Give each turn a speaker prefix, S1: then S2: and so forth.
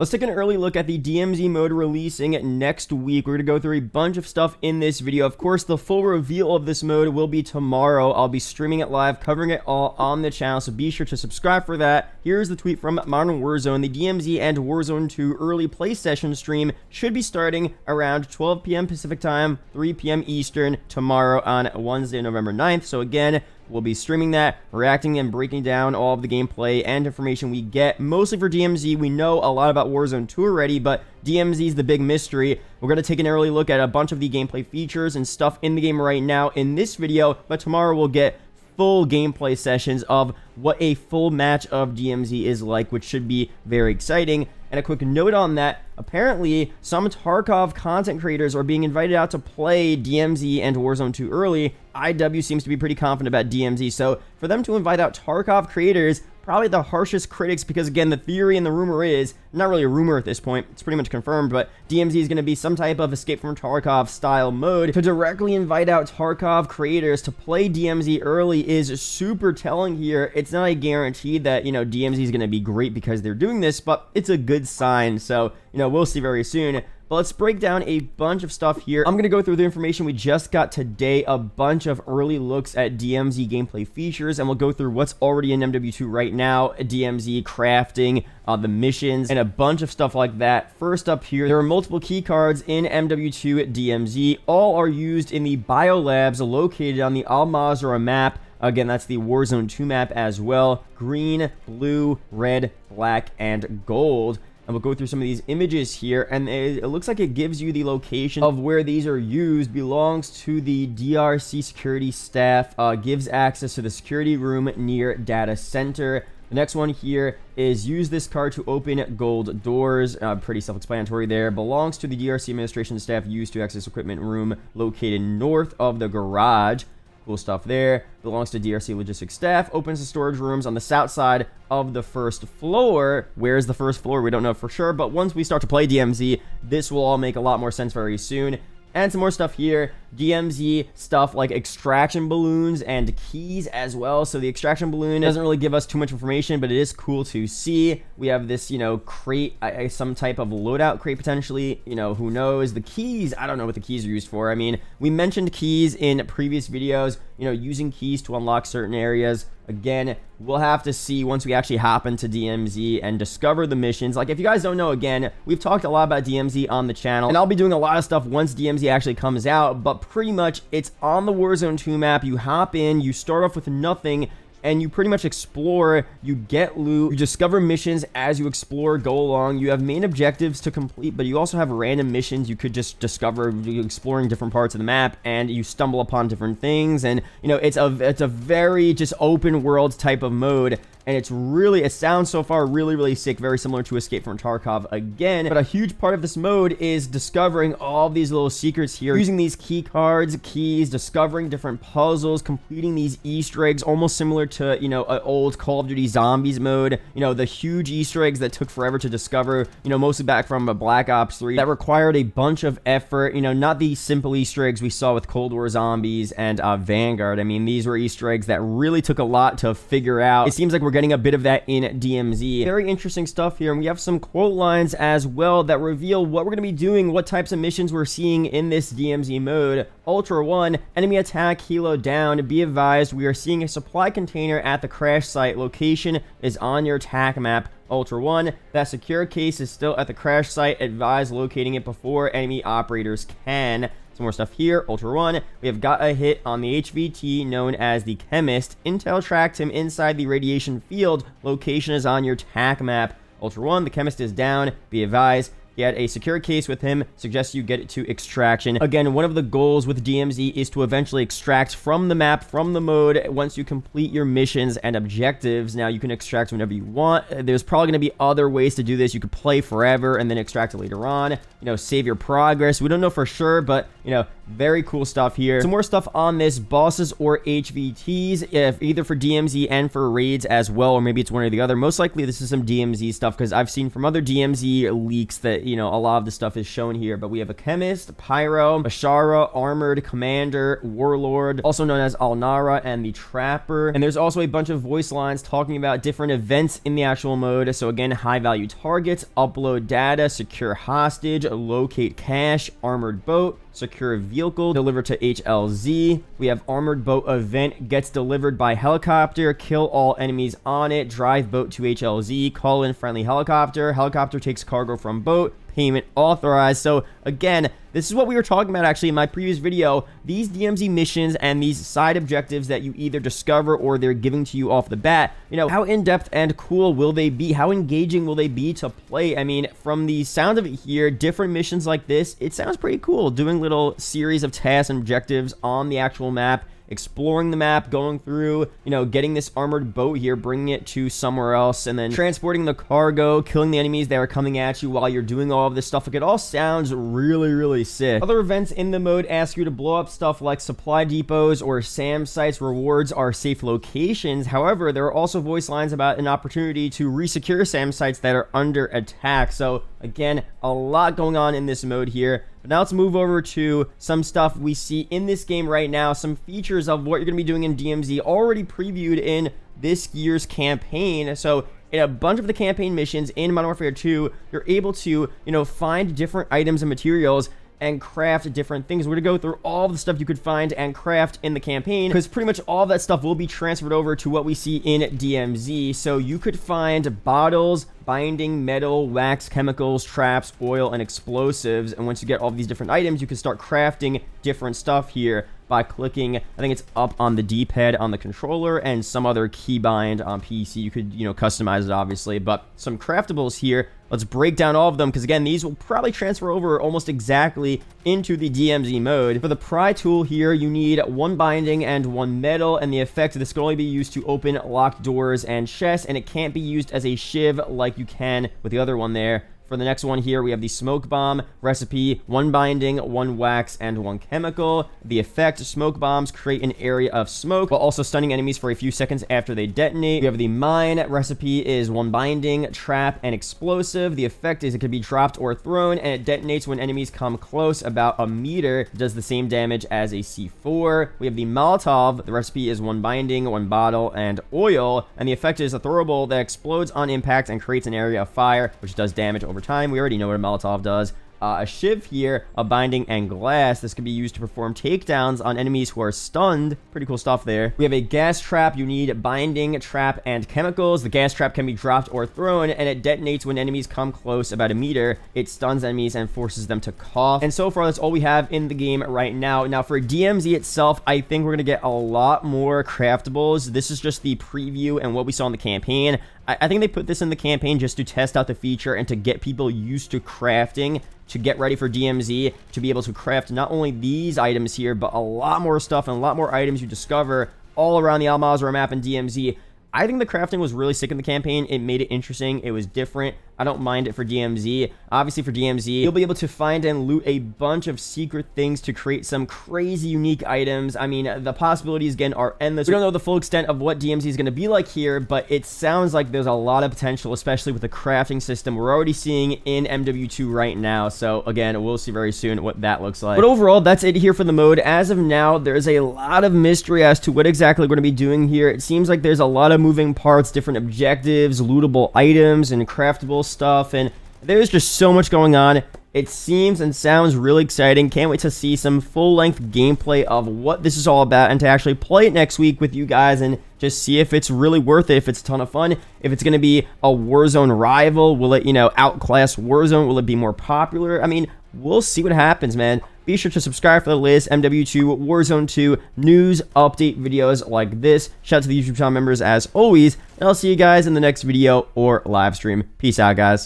S1: Let's take an early look at the DMZ mode releasing next week. We're going to go through a bunch of stuff in this video. Of course, the full reveal of this mode will be tomorrow. I'll be streaming it live, covering it all on the channel, so be sure to subscribe for that. Here's the tweet from Modern Warzone. The DMZ and Warzone 2 early play session stream should be starting around 12 p.m. Pacific time, 3 p.m. Eastern tomorrow on Wednesday, November 9th. So again, we'll be streaming that, reacting and breaking down all of the gameplay and information we get, mostly for DMZ. We know a lot about Warzone 2 already, but DMZ is the big mystery. We're going to take an early look at a bunch of the gameplay features and stuff in the game right now in this video, but tomorrow we'll get full gameplay sessions of what a full match of DMZ is like, which should be very exciting. And a quick note on that, apparently some Tarkov content creators are being invited out to play DMZ and Warzone 2 early. IW seems to be pretty confident about DMZ, so for them to invite out Tarkov creators, probably the harshest critics, because again, the theory and the rumor is, not really a rumor at this point, it's pretty much confirmed, but DMZ is going to be some type of Escape from Tarkov style mode. To directly invite out Tarkov creators to play DMZ early is super telling here. It's not a guarantee that, you know, DMZ is going to be great because they're doing this, but it's a good sign, so, you know, we'll see very soon. But let's break down a bunch of stuff here. I'm going to go through the information we just got today, a bunch of early looks at DMZ gameplay features, and we'll go through what's already in MW2 right now, DMZ crafting, the missions, and a bunch of stuff like that. First up here, there are multiple key cards in MW2 DMZ. All are used in the biolabs located on the Al Mazrah map. Again, that's the Warzone 2 map as well. Green, blue, red, black, and gold. And we'll go through some of these images here, and it looks like it gives you the location of where these are used, belongs to the DRC security staff, gives access to the security room near data center. The next one here is use this card to open gold doors. Pretty self-explanatory there. Belongs to the DRC administration staff, used to access equipment room located north of the garage. Cool stuff there. Belongs to DRC logistics staff. Opens the storage rooms on the south side of the first floor. Where's the first floor? We don't know for sure, but once we start to play DMZ, this will all make a lot more sense very soon. And some more stuff here. DMZ stuff like extraction balloons and keys as well. So the extraction balloon doesn't really give us too much information, but it is cool to see. We have this, you know, crate, some type of loadout crate potentially. You know, who knows? The keys, I don't know what the keys are used for. I mean, we mentioned keys in previous videos, you know, using keys to unlock certain areas. Again, we'll have to see once we actually hop into DMZ and discover the missions. Like, if you guys don't know, again, we've talked a lot about DMZ on the channel, and I'll be doing a lot of stuff once DMZ actually comes out, but pretty much it's on the Warzone 2 map. You hop in, you start off with nothing, and you pretty much explore, you get loot, you discover missions as you explore, go along. You have main objectives to complete, but you also have random missions you could just discover exploring different parts of the map, and you stumble upon different things. And, you know, it's a very just open world type of mode, and it's really, it sounds so far really sick, very similar to Escape from Tarkov again. But a huge part of this mode is discovering all these little secrets here, using these key cards, keys, discovering different puzzles, completing these Easter eggs, almost similar to, you know, an old Call of Duty Zombies mode. You know, the huge Easter eggs that took forever to discover, you know, mostly back from Black Ops 3, that required a bunch of effort. You know, not the simple Easter eggs we saw with Cold War Zombies and Vanguard. I mean, these were Easter eggs that really took a lot to figure out. It seems like we're getting a bit of that in DMZ. Very interesting stuff here, and we have some quote lines as well that reveal what we're going to be doing, what types of missions we're seeing in this DMZ mode. Ultra 1, enemy attack, helo down. Be advised, we are seeing a supply container at the crash site. Location is on your attack map. Ultra 1, that secure case is still at the crash site. Advise locating it before enemy operators can. Some more stuff here. Ultra 1, we have got a hit on the HVT known as the Chemist. Intel tracked him inside the radiation field. Location is on your TAC map. Ultra 1, the Chemist is down. Be advised, he had a secure case with him. Suggests you get it to extraction. Again, one of the goals with DMZ is to eventually extract from the map, from the mode, once you complete your missions and objectives. Now, you can extract whenever you want. There's probably going to be other ways to do this. You could play forever and then extract it later on. You know, save your progress. We don't know for sure, but, you know, very cool stuff here. Some more stuff on this, bosses or HVTs, if either for DMZ and for raids as well, or maybe it's one or the other. Most likely this is some DMZ stuff, because I've seen from other DMZ leaks that you know, a lot of the stuff is shown here. But we have a chemist, pyro, Ashara, armored commander, warlord, also known as Alnara, and the trapper. And there's also a bunch of voice lines talking about different events in the actual mode. So again, high value targets, upload data, secure hostage, locate cache, armored boat, secure vehicle, deliver to HLZ. We have armored boat event, gets delivered by helicopter, kill all enemies on it, drive boat to HLZ, call in friendly helicopter, helicopter takes cargo from boat, payment authorized. So again, this is what we were talking about actually in my previous video. These DMZ missions and these side objectives that you either discover or they're giving to you off the bat, you know, how in-depth and cool will they be? How engaging will they be to play? I mean, from the sound of it here, different missions like this, it sounds pretty cool. Doing little series of tasks and objectives on the actual map, exploring the map, going through, you know, getting this armored boat here, bringing it to somewhere else, and then transporting the cargo, killing the enemies that are coming at you while you're doing all of this stuff. Like, it all sounds really, really sick. Other events in the mode ask you to blow up stuff like supply depots or SAM sites. Rewards are safe locations. However, there are also voice lines about an opportunity to resecure SAM sites that are under attack. So again, a lot going on in this mode here. But now let's move over to some stuff we see in this game right now, some features of what you're going to be doing in DMZ already previewed in this year's campaign. So in a bunch of the campaign missions in Modern Warfare 2, you're able to, you know, find different items and materials and craft different things. We're gonna go through all the stuff you could find and craft in the campaign, because pretty much all that stuff will be transferred over to what we see in DMZ. So you could find bottles, binding, metal, wax, chemicals, traps, oil, and explosives. And once you get all of these different items, you can start crafting different stuff here by clicking, I think it's up on the D-pad on the controller, and some other keybind on PC. You could, you know, customize it obviously, but some craftables here. Let's break down all of them, because again, these will probably transfer over almost exactly into the DMZ mode. For the pry tool here, you need one binding and one metal, and the effect, this can only be used to open locked doors and chests, and it can't be used as a shiv like you can with the other one there. For the next one here, we have the smoke bomb recipe, one binding, one wax, and one chemical. The effect, smoke bombs create an area of smoke while also stunning enemies for a few seconds after they detonate. We have the mine recipe is one binding, trap, and explosive. The effect is it can be dropped or thrown, and it detonates when enemies come close, about a meter. It does the same damage as a C4. We have the Molotov. The recipe is one binding, one bottle, and oil. And the effect is a throwable that explodes on impact and creates an area of fire, which does damage over time. We already know what a Molotov does. A shiv here, a binding, and glass. This can be used to perform takedowns on enemies who are stunned. Pretty cool stuff there. We have a gas trap. You need binding, trap, and chemicals. The gas trap can be dropped or thrown, and it detonates when enemies come close, about a meter. It stuns enemies and forces them to cough. And so far, that's all we have in the game right now. Now, for DMZ itself, I think we're going to get a lot more craftables. This is just the preview and what we saw in the campaign. I think they put this in the campaign just to test out the feature and to get people used to crafting, to get ready for DMZ, to be able to craft not only these items here, but a lot more stuff and a lot more items you discover all around the Al Mazrah map in DMZ. I think the crafting was really sick in the campaign. It made it interesting. It was different. I don't mind it for DMZ. Obviously, for DMZ, you'll be able to find and loot a bunch of secret things to create some crazy unique items. I mean, the possibilities, again, are endless. We don't know the full extent of what DMZ is going to be like here, but it sounds like there's a lot of potential, especially with the crafting system we're already seeing in MW2 right now. So, again, we'll see very soon what that looks like. But overall, that's it here for the mode. As of now, there's a lot of mystery as to what exactly we're going to be doing here. It seems like there's a lot of moving parts, different objectives, lootable items, and craftable stuff, and there's just so much going on. It seems and sounds really exciting. Can't wait to see some full-length gameplay of what this is all about and to actually play it next week with you guys and just see if it's really worth it, if it's a ton of fun, if it's going to be a Warzone rival. Will it, you know, outclass Warzone? Will it be more popular? I mean, we'll see what happens, man. Be sure to subscribe for the latest MW2 Warzone 2 news update videos like this. Shout out to the YouTube channel members as always, and I'll see you guys in the next video or live stream. Peace out, guys.